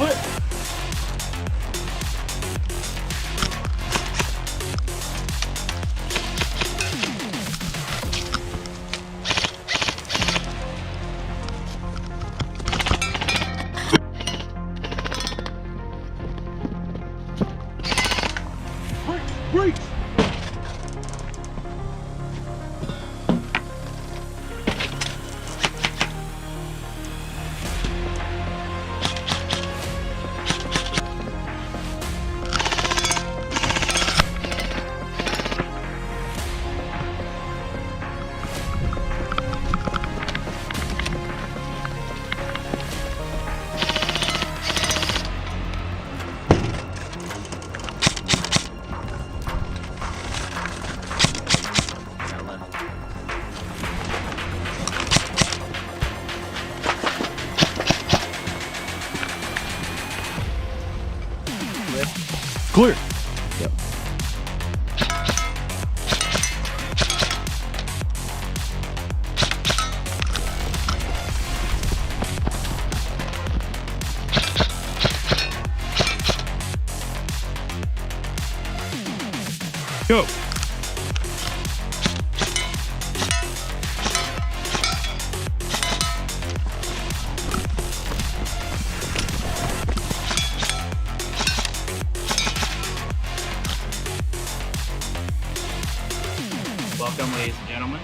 What? Break! Clear. Yep. Go. Welcome, ladies and gentlemen.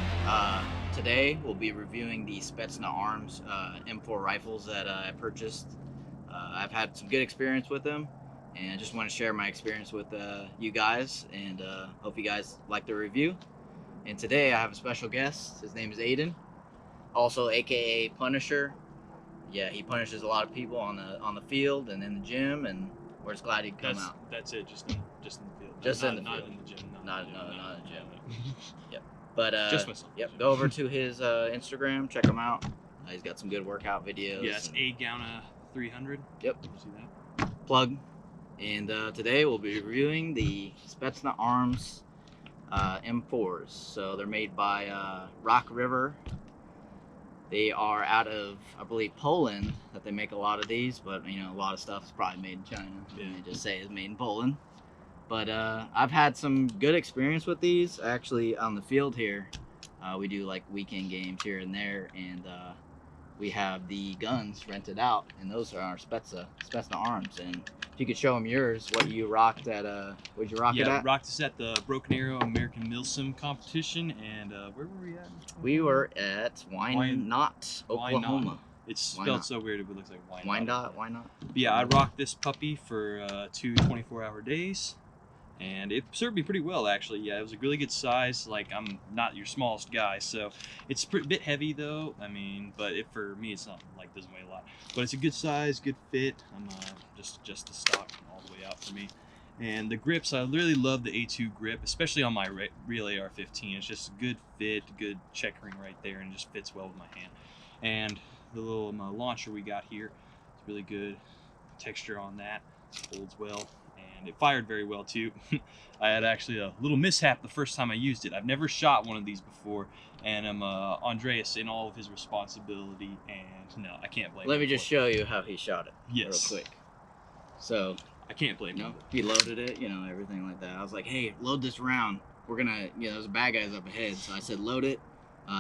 Today we'll be reviewing the SPECNA Arms M4 rifles that I purchased. I've had some good experience with them, and I just want to share my experience with you guys, and hope you guys like the review. And today I have a special guest. His name is Aiden, also aka Punisher. Yeah, he punishes a lot of people on the field and in the gym, and we're just glad he could come out. That's it, just in the field. Just in the not field. in the gym. Not in the gym. Yep. But just myself. Yep. Go over to his Instagram, check him out. He's got some good workout videos. Yes, A 300. Yep. You see that? Plug. And today we'll be reviewing the SPECNA Arms M4s. So they're made by Rock River. They are out of, I believe, Poland that they make a lot of these, but you know, a lot of stuff is probably made in China. Yeah. And they just say it's made in Poland. But I've had some good experience with these. Actually, on the field here, we do like weekend games here and there, and we have the guns rented out, and those are our SPECNA Arms. And if you could show them yours, what you rocked at, what'd you rock it at? Rocked this at the Broken Arrow American Milsim competition, and where were we at? We were at Wynot, Oklahoma. It's spelled so weird, it looks like Wynot. Why not? But yeah, I rocked this puppy for 2 24-hour days, and it served me pretty well, actually. Yeah, it was a really good size. Like, I'm not your smallest guy, so it's a bit heavy though. I mean, but for me, it's not like doesn't weigh a lot. But it's a good size, good fit. I'm just the stock all the way out for me. And the grips, I really love the A2 grip, especially on my real AR-15. It's just a good fit, good checkering right there, and it just fits well with my hand. And the little launcher we got here, it's really good texture on that, holds well, and it fired very well too. I had actually a little mishap the first time I used it. I've never shot one of these before, and I'm Andreas in all of his responsibility, and no, I can't blame him. Let me just show you how he shot it real Yes. quick. So, I can't blame you know, him. he loaded it, you know, everything like that. I was like, hey, load this round. We're gonna, you know, there's bad guys up ahead. So I said, load it,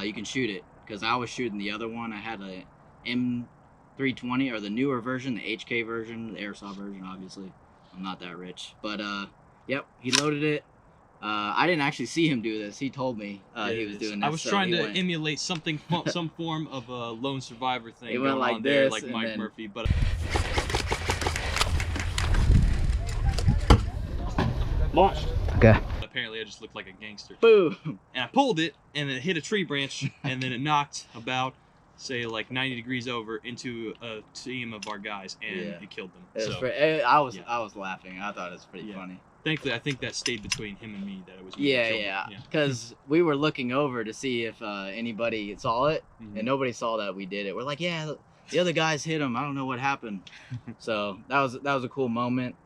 you can shoot it. Because I was shooting the other one. I had a M320, or the newer version, the HK version, the Airsoft version, obviously. I'm not that rich. But, yep, he loaded it. I didn't actually see him do this. He told me he was doing this. I was trying to emulate something, some form of a lone survivor thing going on there, like Mike Murphy. But Launched. Okay. apparently I just looked like a gangster. Boom! And I pulled it, and it hit a tree branch, and then it knocked about, say, like 90 degrees over into a team of our guys, and it killed them. It was So, pretty, I was laughing. I thought it was pretty funny. thankfully, I think that stayed between him and me, that it was me Yeah, that killed yeah. him. Because we were looking over to see if anybody saw it, and nobody saw that we did it. We're like, yeah, the other guys hit him. I don't know what happened. So that was a cool moment.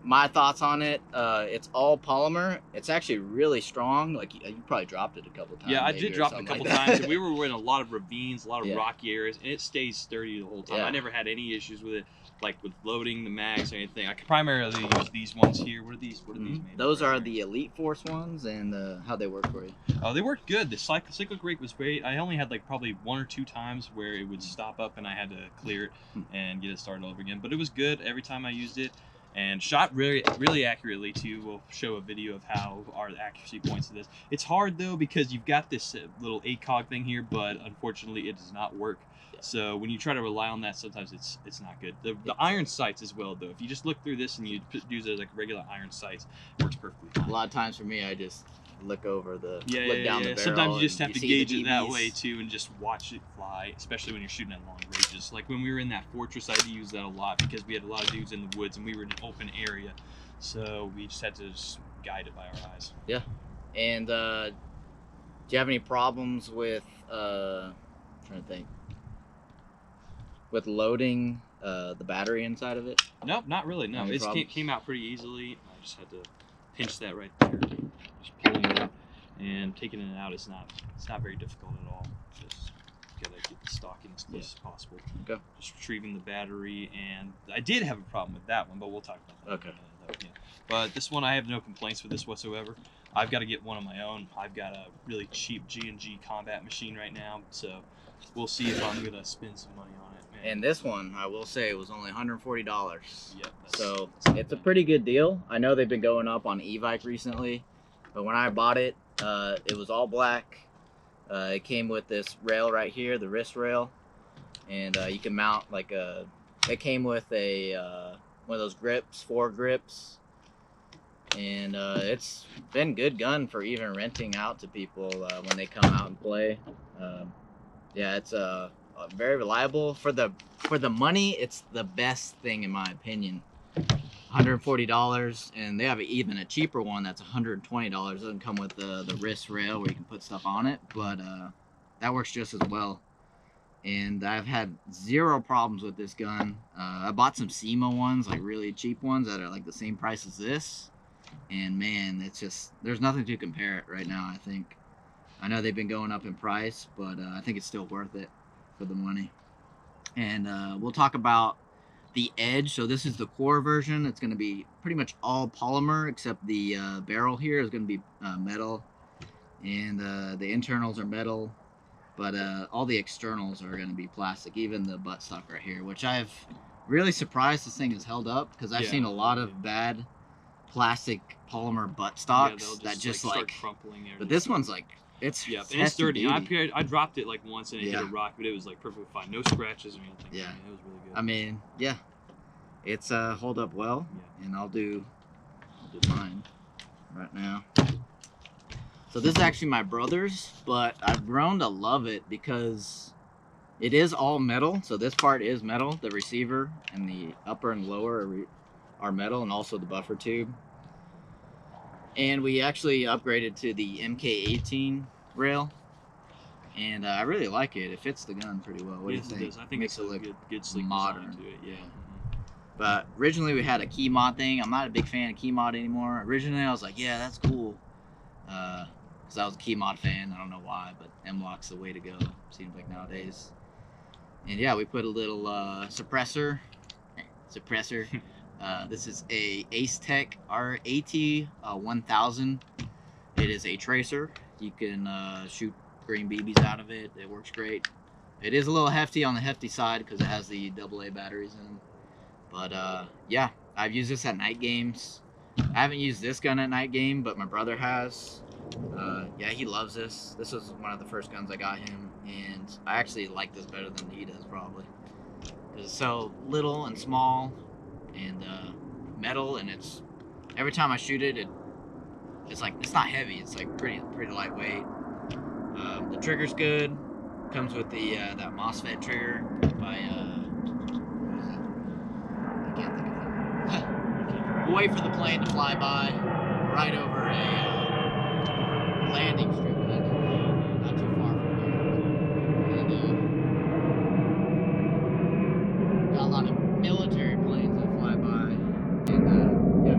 my thoughts on it, it's all polymer. It's actually really strong. Like you probably dropped it a couple times. Yeah, I maybe, did or drop it a something couple like that. times. And we were in a lot of ravines, a lot of Yeah. rocky areas, and it stays sturdy the whole time. Yeah. I never had any issues with it, like with loading the mags or anything. I could primarily use these ones here. What are these? What are these made? Those are the Elite Force ones, and how they work for you. Oh, they worked good. The cyclic rake was great. I only had like probably 1 or 2 times where it would stop up and I had to clear it and get it started over again. But it was good every time I used it, and shot really accurately too. We'll show a video of how our accuracy points to this. It's hard though because you've got this little ACOG thing here, but unfortunately it does not work. So when you try to rely on that, sometimes it's not good. The iron sights as well though. If you just look through this and you use it as like regular iron sights, it works perfectly fine. A lot of times for me, I just look over the down the barrel. Sometimes you just have to gauge it that BBs. way too, and just watch it fly, especially when you're shooting at long ranges. Like when we were in that fortress, I had to use that a lot because we had a lot of dudes in the woods and we were in an open area, so we just had to just guide it by our eyes. Yeah. And do you have any problems with trying to think, with loading the battery inside of it? Nope, not really. No, Any it problems? came out pretty easily. I just had to pinch that right there, just pulling it up, and taking it out is not very difficult at all. Just gotta get the stocking as close as possible. Okay. Just retrieving the battery, and I did have a problem with that one, but we'll talk about that. Okay. In a minute, though. Yeah. But this one, I have no complaints with this whatsoever. I've got to get one of my own. I've got a really cheap G&G combat machine right now, so we'll see if I'm gonna spend some money on it. Man. And this one, I will say, was only $140. Yep, So it's a pretty good deal. I know they've been going up on e-bike recently, but when I bought it, it was all black. It came with this rail right here, the wrist rail, and you can mount like it came with a one of those grips, 4 grips, and it's been good gun for even renting out to people when they come out and play. Yeah, it's very reliable for the money. It's the best thing in my opinion. $140, and they have even a cheaper one that's $120. It doesn't come with the wrist rail where you can put stuff on it, but that works just as well. And I've had 0 problems with this gun. I bought some cyma ones, like really cheap ones that are like the same price as this, and man, it's just, there's nothing to compare it right now. I think, I know they've been going up in price, but I think it's still worth it for the money. And we'll talk about the edge. So this is the core version. It's going to be pretty much all polymer, except the barrel here is going to be metal, and the internals are metal, but all the externals are going to be plastic, even the buttstock right here, which I've really surprised this thing has held up, because I've seen a lot of bad plastic polymer buttstocks that just like crumpling. But this one's like, it's and it's sturdy. duty. I dropped it like once and it hit a rock, but it was like perfectly fine. No scratches or anything. Yeah. I mean, it was really good. I mean, yeah, it's hold up well, and I'll do mine right now. So this is actually my brother's, but I've grown to love it because it is all metal. So this part is metal. The receiver and the upper and lower are metal, and also the buffer tube. And we actually upgraded to the MK18 rail, and I really like it. It fits the gun pretty well. What do you think? It does. I think Makes it's it look good sleek modern design to it. Yeah. But originally we had a key mod thing. I'm not a big fan of key mod anymore. Originally I was like, yeah, that's cool, because I was a key mod fan. I don't know why, but M-Lock's the way to go, seems like nowadays. And yeah, we put a little suppressor. This is a Ace Tech RAT1000. It is a tracer. You can shoot green BBs out of it. It works great. It is a little hefty on the hefty side because it has the AA batteries in them. But yeah, I've used this at night games. I haven't used this gun at night game, but my brother has. Yeah, he loves this. This was one of the first guns I got him, and I actually like this better than he does, probably, because it's so little and small and metal, and it's, every time I shoot it, it's like, it's not heavy. It's like pretty lightweight. The trigger's good. Comes with the that MOSFET trigger by what is it? I can't think of it. We'll wait for the plane to fly by, right over a landing strip, actually, not too far from here. And got a lot of military planes that fly by, and yeah,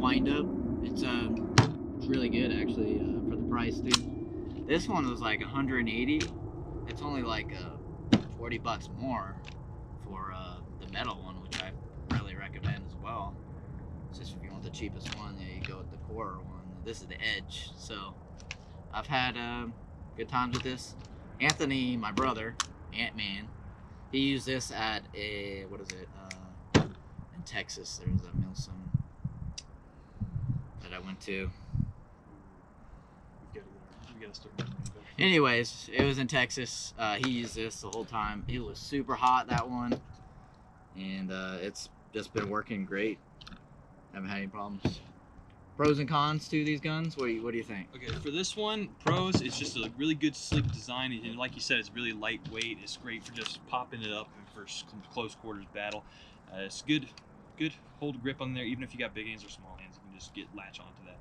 wind up. It's really good actually for the price too. This one was like 180. It's only like 40 bucks more for the metal one, which I really recommend as well. It's just if you want the cheapest one, yeah, you go with the core one. This is the Edge. So I've had good times with this. Anthony, my brother, Ant-Man, he used this at a, what is it, in Texas. There's a Milsom that I went to. We gotta start doing that. Anyways, it was in Texas. He used this the whole time. It was super hot, that one, and it's just been working great. Haven't had any problems. Pros and cons to these guns. What do you think? Okay, for this one, pros, it's just a really good, sleek design, and like you said, it's really lightweight. It's great for just popping it up and for close quarters battle. It's good hold grip on there, even if you got big hands or small hands, you can just latch onto that.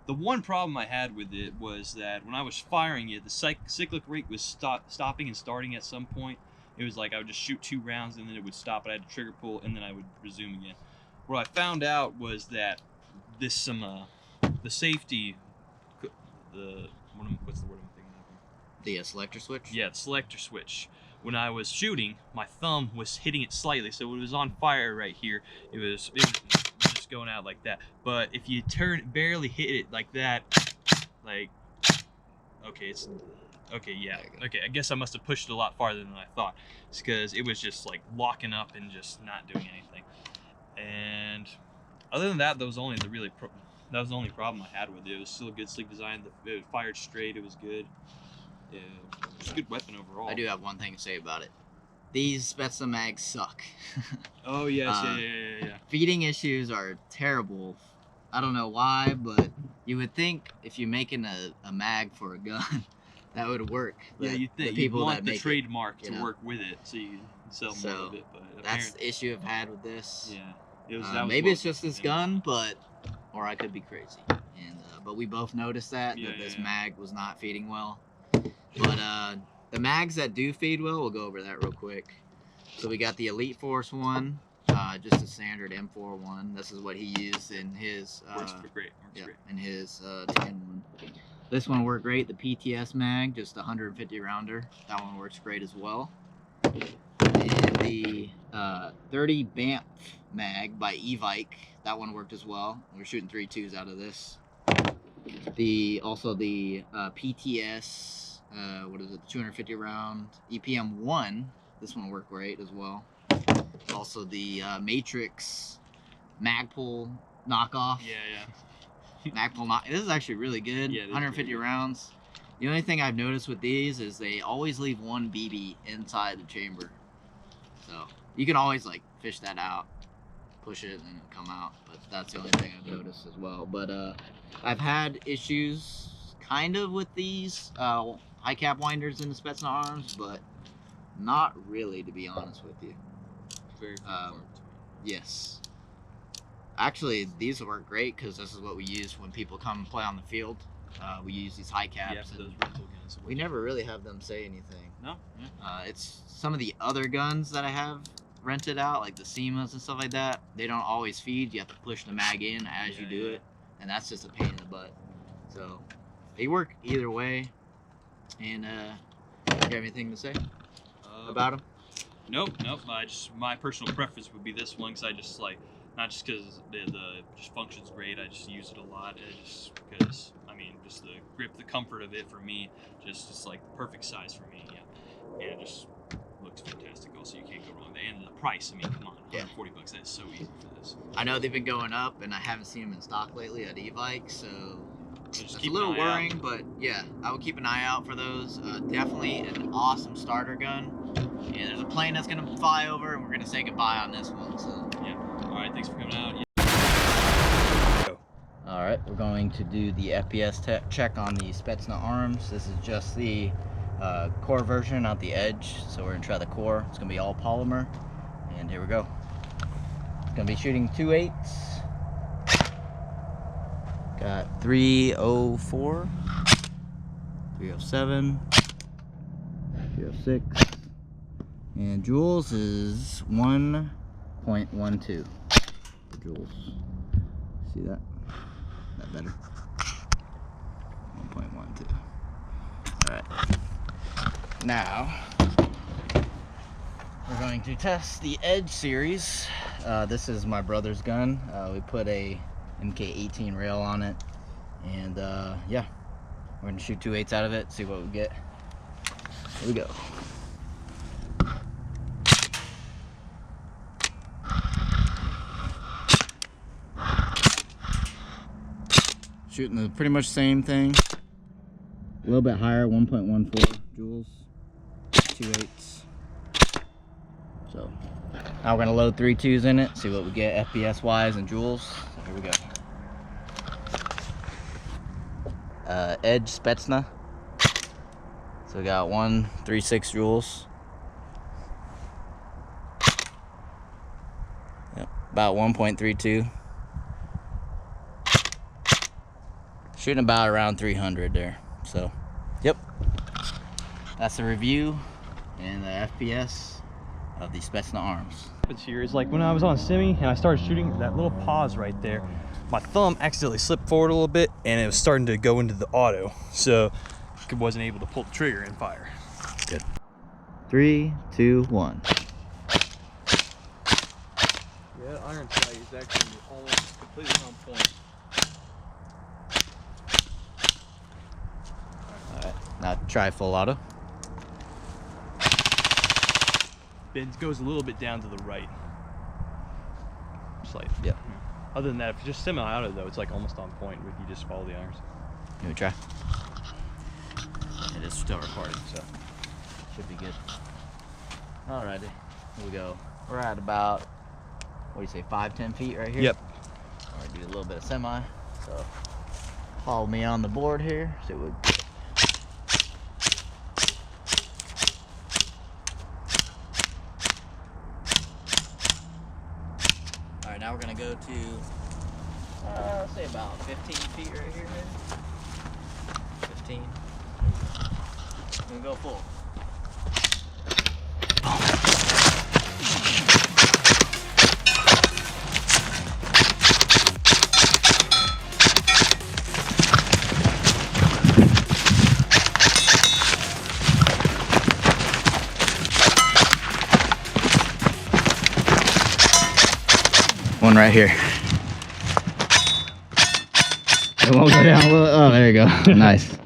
The one problem I had with it was that when I was firing it, the cyclic rate was stopping and starting at some point. It was like I would just shoot 2 rounds and then it would stop, and I had to trigger pull, and then I would resume again. What I found out was that this the safety, what's the word I'm thinking of? The selector switch? Yeah, the selector switch. When I was shooting, my thumb was hitting it slightly, so when it was on fire right here, it was just going out like that. But if you barely hit it like that, like, okay, yeah, okay, I guess I must have pushed it a lot farther than I thought. It's because it was just like locking up and just not doing anything. And other than that, that was the only problem I had with it. It was still a good, sleek design. It fired straight. It was good. Yeah, it's a good weapon overall. I do have one thing to say about it. These SPECNA mags suck. Oh yes, yeah. Feeding issues are terrible. I don't know why, but you would think if you're making a mag for a gun, that would work. Yeah, you think you want the trademark to work with it, so you can sell more of it. But that's the issue I've had with this. Yeah, maybe it's just this gun, or I could be crazy. And but we both noticed that this mag was not feeding well. But the mags that do feed well, we'll go over that real quick. So we got the Elite Force one, just a standard M4 one. This is what he used in his works great. In his tan one. This one worked great. The PTS mag, just 150 rounder. That one works great as well. And the 30 BAMF mag by E-Vike, that one worked as well. We're shooting 3.2s out of this. Also the PTS, what is it, the 250 round EPM 1, this one worked great as well. Also the Matrix Magpul knockoff. Magpul this is actually really good. 150 rounds. The only thing I've noticed with these is they always leave 1 BB inside the chamber. So you can always like fish that out, push it, and then it'll come out. But that's the only thing I've noticed as well. But I've had issues kind of with these high cap winders in the SPECNA arms, but not really, to be honest with you. Very yes. Actually, these work great because this is what we use when people come and play on the field. We use these high caps. Yeah, for those rental guns. We never really have them say anything. No? Yeah. It's some of the other guns that I have rented out, like the cymas and stuff like that, they don't always feed. You have to push the mag in as you do it, and that's just a pain in the butt. So they work either way. And you have anything to say about them? Nope. My personal preference would be this one, because I just like, not just because the just functions great, I just use it a lot. Just because, I mean, just the grip, the comfort of it for me, just like the perfect size for me. Yeah, and it just looks fantastic. Also, you can't go wrong. And the price, I mean, come on, 140 bucks. That's so easy for this. I know they've been going up, and I haven't seen them in stock lately at E-Vike, so just it's a little worrying. But yeah, I would keep an eye out for those. Definitely an awesome starter gun. And there's a plane that's gonna fly over, and we're gonna say goodbye on this one. So yeah. All right, thanks for coming out. All right, we're going to do the FPS check on the SPECNA arms. This is just the core version, not the Edge. So we're gonna try the core. It's gonna be all polymer, and here we go. It's gonna be shooting 2.8s. Got 304, 307, 306, and joules is 1.12 joules. See that? better. 1.12. All right. Now we're going to test the Edge series. This is my brother's gun. We put a MK18 rail on it, and yeah, we're gonna shoot 2/8 out of it, see what we get. Here we go. Shooting the pretty much same thing. A little bit higher, 1.14 joules, 2/8. So now we're gonna load 3 2s in it, see what we get FPS wise and joules. So here we go. Edge SPECNA. So we got 136 joules. Yep, about 1.32. Shooting about around 300 there. So, yep. That's the review and the FPS of the SPECNA arms. What's here is like when I was on semi and I started shooting, that little pause right there, my thumb accidentally slipped forward a little bit and it was starting to go into the auto, so I wasn't able to pull the trigger and fire. Good. 3, 2, 1. Yeah, iron sight is actually almost completely on point. Alright, now try full auto. It goes a little bit down to the right. Slight. Yep. Other than that, if it's just semi-auto though, it's like almost on point if you just follow the irons. Give me a try. It is still recording, so should be good. Alrighty, here we go. We're at about, what do you say, 5-10 feet right here? Yep. Alright, do a little bit of semi. So follow me on the board here. See what we get. Alright, now we're gonna go to say about 15 feet right here, maybe. 15. We're gonna go full. One right here. It won't go down a little. Oh, there you go. Nice.